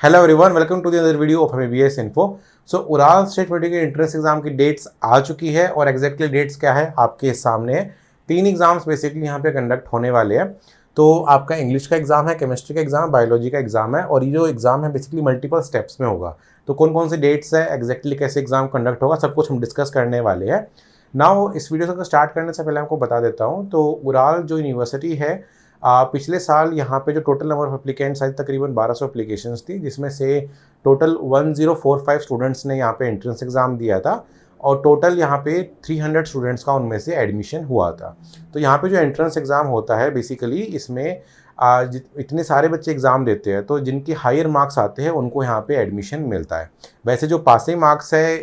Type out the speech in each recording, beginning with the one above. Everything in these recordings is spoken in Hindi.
Hello everyone, welcome to the other video of MBS info. So Udaan state polity के एंट्रेंस एग्जाम की डेट्स आ चुकी है और एग्जैक्टली डेट्स क्या है आपके सामने है। 3 एग्जाम्स बेसिकली यहाँ पे कंडक्ट होने वाले हैं। तो आपका इंग्लिश का एग्जाम है, केमिस्ट्री का एग्जाम, बायोलॉजी का एग्जाम है और ये जो एग्जाम है बेसिकली मल्टीपल स्टेप्स में होगा। तो कौन कौन से डेट्स है, एग्जैक्टली कैसे एग्जाम कंडक्ट होगा, सब कुछ हम डिस्कस करने वाले हैं। नाउ इस वीडियो को स्टार्ट करने से पहले आपको बता देता हूँ, तो उड़ान जो यूनिवर्सिटी है, पिछले साल यहाँ पे जो टोटल नंबर ऑफ एप्लीकेंट्स आई तकरीबन 1200 एप्लीकेशंस थी, जिसमें से टोटल 1045 स्टूडेंट्स ने यहाँ पे एंट्रेंस एग्ज़ाम दिया था और टोटल यहाँ पे 300 स्टूडेंट्स का उनमें से एडमिशन हुआ था। तो यहाँ पे जो एंट्रेंस एग्ज़ाम होता है बेसिकली इसमें इतने सारे बच्चे एग्ज़ाम देते हैं, तो जिनके हायर मार्क्स आते हैं उनको यहाँ पे एडमिशन मिलता है। वैसे जो पासिंग मार्क्स है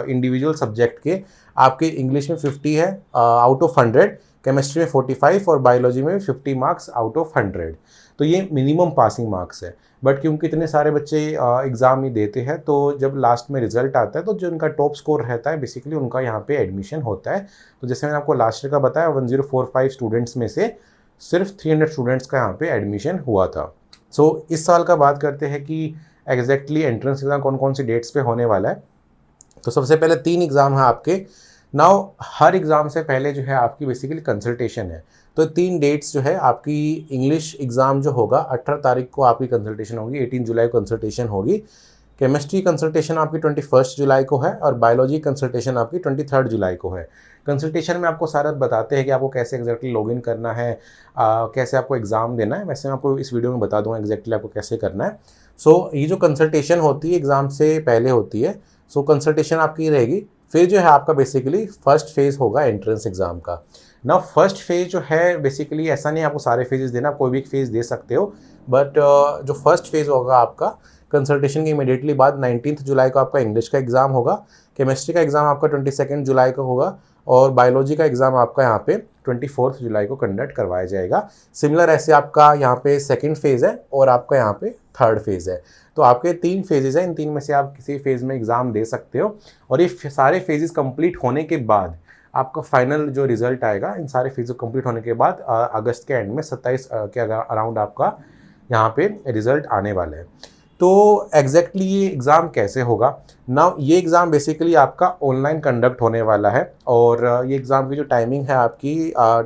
इंडिविजुअल सब्जेक्ट के, आपके इंग्लिश में 50 है आउट ऑफ 100, केमिस्ट्री में 45 और बायोलॉजी में 50 मार्क्स आउट ऑफ 100। तो ये मिनिमम पासिंग मार्क्स है। बट क्योंकि इतने सारे बच्चे एग्ज़ाम ही देते हैं, तो जब लास्ट में रिजल्ट आता है तो जो उनका टॉप स्कोर रहता है बेसिकली उनका यहाँ पे एडमिशन होता है। तो जैसे मैंने आपको लास्ट ईयर का बताया, 1045 स्टूडेंट्स में से सिर्फ 300 स्टूडेंट्स का यहाँ पे एडमिशन हुआ था। सो इस साल का बात करते हैं कि एग्जैक्टली एंट्रेंस एग्ज़ाम कौन कौन सी डेट्स पे होने वाला है। तो सबसे पहले 3 एग्ज़ाम है आपके। नाउ हर एग्ज़ाम से पहले जो है आपकी बेसिकली कंसल्टेशन है। तो 3 डेट्स जो है आपकी, इंग्लिश एग्ज़ाम जो होगा 18 तारीख को आपकी कंसल्टेशन होगी, 18 जुलाई को कंसल्टेशन होगी। केमिस्ट्री कंसल्टेशन आपकी 21 जुलाई को है और बायोलॉजी कंसल्टेशन आपकी 23 जुलाई को है। कंसल्टेशन में आपको सारा बताते हैं कि आपको कैसे एग्जैक्टली लॉगिन करना है, कैसे आपको एग्ज़ाम देना है। वैसे मैं आपको इस वीडियो में बता दूंगा एग्जैक्टली आपको कैसे करना है। सो ये जो कंसल्टेशन होती है एग्ज़ाम से पहले होती है। सो कंसल्टेशन आपकी रहेगी। फिर जो है आपका बेसिकली फर्स्ट फेज़ होगा एंट्रेंस एग्ज़ाम का। ना फर्स्ट फेज़ जो है बेसिकली ऐसा नहीं आपको सारे फेजेस देना, कोई भी एक फेज़ दे सकते हो। बट जो फर्स्ट फेज़ होगा आपका कंसल्टेशन के इमीडिएटली बाद 19 जुलाई को आपका इंग्लिश का एग्ज़ाम होगा, केमिस्ट्री का एग्ज़ाम आपका 22 जुलाई को होगा और बायोलॉजी का एग्ज़ाम आपका यहाँ पे 24 जुलाई को कंडक्ट करवाया जाएगा। सिमिलर ऐसे आपका यहाँ पे सेकेंड फेज़ है और आपका यहाँ पे थर्ड फेज़ है। तो आपके 3 फेजेज़ हैं, इन 3 में से आप किसी फेज़ में एग्ज़ाम दे सकते हो और ये सारे फेजेज़ कंप्लीट होने के बाद आपका फाइनल जो रिजल्ट आएगा, इन सारे फेजेज़ कंप्लीट होने के बाद अगस्त के एंड में 27 के अराउंड आपका यहाँ पे रिजल्ट आने वाला है। तो एग्जैक्टली ये एग्ज़ाम कैसे होगा ना, ये एग्ज़ाम बेसिकली आपका ऑनलाइन कंडक्ट होने वाला है और ये एग्ज़ाम की जो टाइमिंग है आपकी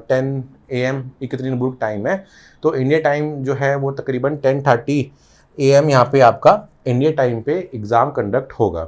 10 AM इकतरीनबुर्ग टाइम है। तो इंडिया टाइम जो है वो तकरीबन 10:30 AM यहाँ पे आपका इंडिया टाइम पे एग्ज़ाम कंडक्ट होगा।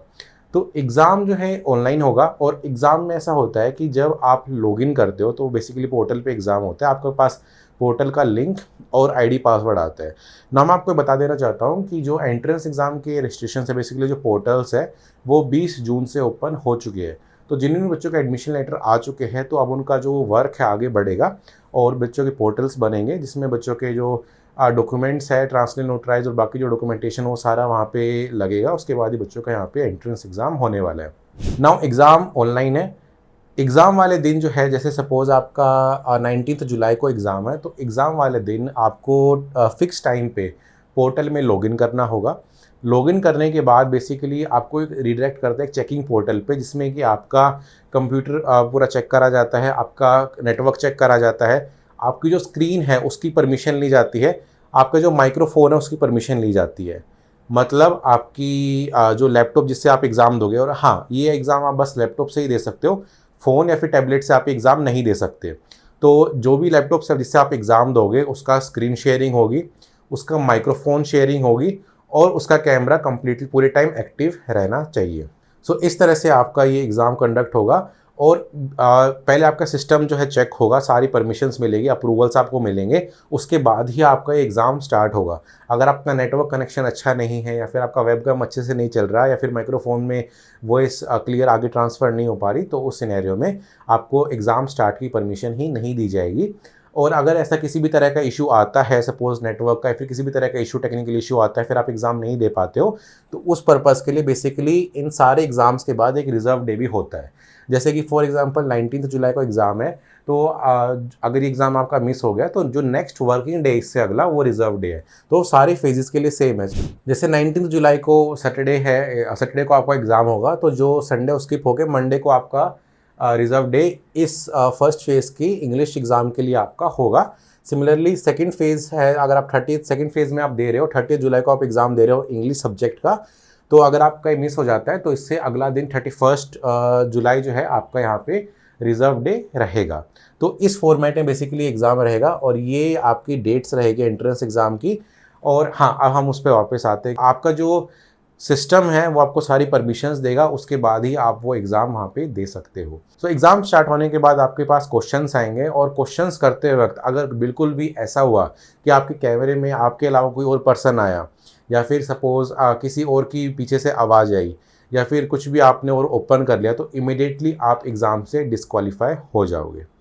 तो एग्ज़ाम जो है ऑनलाइन होगा और एग्ज़ाम में ऐसा होता है कि जब आप लॉगिन करते हो तो बेसिकली पोर्टल पे एग्ज़ाम होता है, आपके पास पोर्टल का लिंक और आईडी पासवर्ड आता है ना। मैं आपको बता देना चाहता हूँ कि जो एंट्रेंस एग्ज़ाम के रजिस्ट्रेशन है बेसिकली जो पोर्टल्स है वो 20 जून से ओपन हो चुके हैं। तो जिन भी बच्चों के एडमिशन लेटर आ चुके हैं तो अब उनका जो वर्क है आगे बढ़ेगा और बच्चों के पोर्टल्स बनेंगे जिसमें बच्चों के जो डॉक्यूमेंट्स है, ट्रांसलेट, नोटराइज और बाकी जो डॉक्यूमेंटेशन वो सारा वहाँ पे लगेगा। उसके बाद ही बच्चों का यहाँ पे एंट्रेंस एग्ज़ाम होने वाला है। नाउ एग्ज़ाम ऑनलाइन है। एग्ज़ाम वाले दिन जो है, जैसे सपोज़ आपका 19 जुलाई को एग्ज़ाम है, तो एग्ज़ाम वाले दिन आपको फ़िक्स टाइम पे पोर्टल में लॉगिन करना होगा। लॉगिन करने के बाद बेसिकली आपको एक रीडायरेक्ट करता है एक चेकिंग पोर्टल पे, जिसमें कि आपका कंप्यूटर पूरा चेक करा जाता है, आपका नेटवर्क चेक करा जाता है, आपकी जो स्क्रीन है उसकी परमिशन ली जाती है, आपका जो माइक्रोफ़ोन है उसकी परमिशन ली जाती है। मतलब आपकी जो लैपटॉप जिससे आप एग्ज़ाम दोगे, और हाँ, ये एग्ज़ाम आप बस लैपटॉप से ही दे सकते हो, फ़ोन या फिर टैबलेट से आप एग्ज़ाम नहीं दे सकते। तो जो भी लैपटॉप से जिससे आप एग्ज़ाम दोगे उसका स्क्रीन शेयरिंग होगी, उसका माइक्रोफ़ोन शेयरिंग होगी और उसका कैमरा कंप्लीटली पूरे टाइम एक्टिव रहना चाहिए। सो इस तरह से आपका ये एग्ज़ाम कंडक्ट होगा और पहले आपका सिस्टम जो है चेक होगा, सारी परमिशंस मिलेगी, अप्रूवल्स आपको मिलेंगे, उसके बाद ही आपका ये एग्ज़ाम स्टार्ट होगा। अगर आपका नेटवर्क कनेक्शन अच्छा नहीं है या फिर आपका वेबकैम अच्छे से नहीं चल रहा है या फिर माइक्रोफोन में वॉइस क्लियर आगे ट्रांसफ़र नहीं हो पा रही, तो उस सिनेरियो में आपको एग्ज़ाम स्टार्ट की परमिशन ही नहीं दी जाएगी। और अगर ऐसा किसी भी तरह का इशू आता है, सपोज़ नेटवर्क का या फिर किसी भी तरह का इशू, टेक्निकल इशू आता है, फिर आप एग्ज़ाम नहीं दे पाते हो, तो उस पर्पज़ के लिए बेसिकली इन सारे एग्ज़ाम्स के बाद एक रिज़र्व डे भी होता है। जैसे कि फॉर एग्ज़ाम्पल 19 जुलाई को एग्ज़ाम है, तो अगर ये एग्ज़ाम आपका मिस हो गया तो जो नेक्स्ट वर्किंग डे इससे अगला वो रिज़र्व डे है। तो सारे फेजेस के लिए सेम है। जैसे 19 जुलाई को सैटरडे है, सैटरडे को आपका एग्ज़ाम होगा, तो जो संडे स्किप हो गए, मंडे को आपका रिज़र्व डे इस फर्स्ट फेज़ की इंग्लिश एग्ज़ाम के लिए आपका होगा। सिमिलरली सेकंड फेज़ है, अगर आप 30 सेकंड फेज़ में आप दे रहे हो, 30 जुलाई को आप एग्ज़ाम दे रहे हो इंग्लिश सब्जेक्ट का, तो अगर आपका मिस हो जाता है तो इससे अगला दिन 31 जुलाई जो है आपका यहाँ पे रिजर्व डे रहेगा। तो इस फॉर्मेट में बेसिकली एग्ज़ाम रहेगा और ये आपकी डेट्स रहेगी एंट्रेंस एग्ज़ाम की। और हाँ, अब हम उस पर वापस आते हैं। आपका जो सिस्टम है वो आपको सारी परमिशंस देगा, उसके बाद ही आप वो एग्ज़ाम वहाँ पे दे सकते हो। सो एग्ज़ाम स्टार्ट होने के बाद आपके पास क्वेश्चंस आएंगे और क्वेश्चंस करते वक्त अगर बिल्कुल भी ऐसा हुआ कि आपके कैमरे में आपके अलावा कोई और पर्सन आया, या फिर सपोज़ किसी और की पीछे से आवाज़ आई, या फिर कुछ भी आपने और ओपन कर लिया, तो इमीडिएटली आप एग्ज़ाम से डिस्क्वालीफाई हो जाओगे।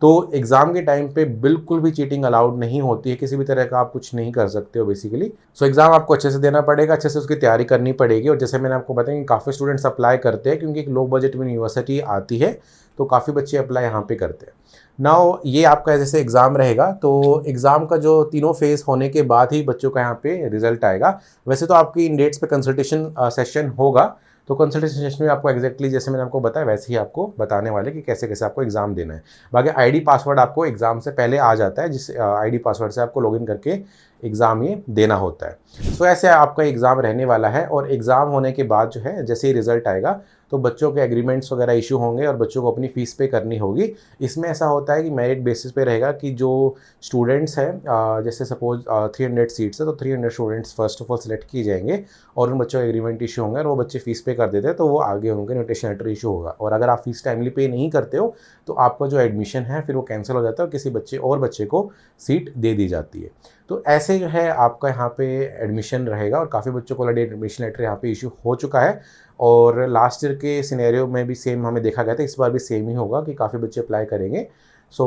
तो एग्ज़ाम के टाइम पे बिल्कुल भी चीटिंग अलाउड नहीं होती है, किसी भी तरह का आप कुछ नहीं कर सकते हो बेसिकली। सो एग्ज़ाम आपको अच्छे से देना पड़ेगा, अच्छे से उसकी तैयारी करनी पड़ेगी। और जैसे मैंने आपको बताया कि काफ़ी स्टूडेंट्स अप्लाई करते हैं क्योंकि एक लो बजट में यूनिवर्सिटी आती है, तो काफ़ी बच्चे अप्लाई यहाँ पे करते हैं। नाउ ये आपका जैसे एग्ज़ाम रहेगा, तो एग्ज़ाम का जो तीनों फेज़ होने के बाद ही बच्चों का यहाँ पे रिजल्ट आएगा। वैसे तो आपकी इन डेट्स पे कंसल्टेशन सेशन होगा, तो कंसल्टेशन सेशन में आपको एग्जैक्टली जैसे मैंने आपको बताया वैसे ही आपको बताने वाले कि कैसे कैसे आपको एग्ज़ाम देना है। बाकी आईडी पासवर्ड आपको एग्ज़ाम से पहले आ जाता है, जिस आईडी पासवर्ड से आपको लॉगिन करके एग्ज़ाम ये देना होता है। सो ऐसे आपका एग्ज़ाम रहने वाला है और एग्ज़ाम होने के बाद जो है जैसे ही रिज़ल्ट आएगा तो बच्चों के एग्रीमेंट्स वगैरह इशू होंगे और बच्चों को अपनी फ़ीस पे करनी होगी। इसमें ऐसा होता है कि मेरिट बेसिस पे रहेगा कि जो स्टूडेंट्स हैं, जैसे सपोज 300 सीट्स है तो 300 students first of all select किए जाएंगे और उन बच्चों के एग्रीमेंट इशू होंगे और वो बच्चे फ़ीस पे कर देते हैं तो वो आगे उनके इन्विटेशन लेटर इशू होगा। और अगर आप फ़ीस टाइमली पे नहीं करते हो तो आपका जो एडमिशन है फिर वो कैंसिल हो जाता है और किसी बच्चे को सीट दे दी जाती है। तो ऐसे जो है आपका यहाँ पे एडमिशन रहेगा और काफ़ी बच्चों को ऑलरेडी एडमिशन लेटर यहाँ पे इशू हो चुका है। और लास्ट ईयर के सिनेरियो में भी सेम हमें देखा गया था, इस बार भी सेम ही होगा कि काफ़ी बच्चे अप्लाई करेंगे। सो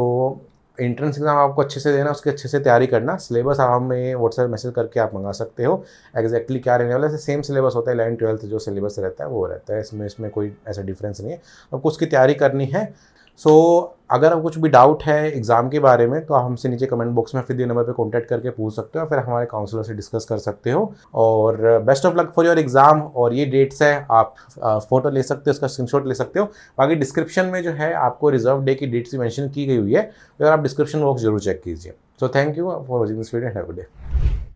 एंट्रेंस एग्ज़ाम आपको अच्छे से देना, उसकी अच्छे से तैयारी करना। सिलेबस आप हमें व्हाट्सएप मैसेज करके आप मंगा सकते हो एग्जैक्टली क्या रहने वाला है। सेम सिलेबस होता है 11th-12th जो सिलेबस रहता है वो रहता है, इसमें कोई ऐसा डिफरेंस नहीं है। आपको उसकी तैयारी करनी है। सो अगर आपको कुछ भी डाउट है एग्ज़ाम के बारे में तो आप हमसे नीचे कमेंट बॉक्स में फिर दिए नंबर पे कांटेक्ट करके पूछ सकते हो, फिर हमारे काउंसलर से डिस्कस कर सकते हो। और best of luck for your exam. और ये डेट्स है, आप फ़ोटो ले सकते हो, उसका स्क्रीनशॉट ले सकते हो। बाकी डिस्क्रिप्शन में जो है आपको रिजर्व डे की डेट्स मेंशन की गई हुई है, तो आप डिस्क्रिप्शन बॉक्स जरूर चेक कीजिए। So thank you for watching this video, have a good day.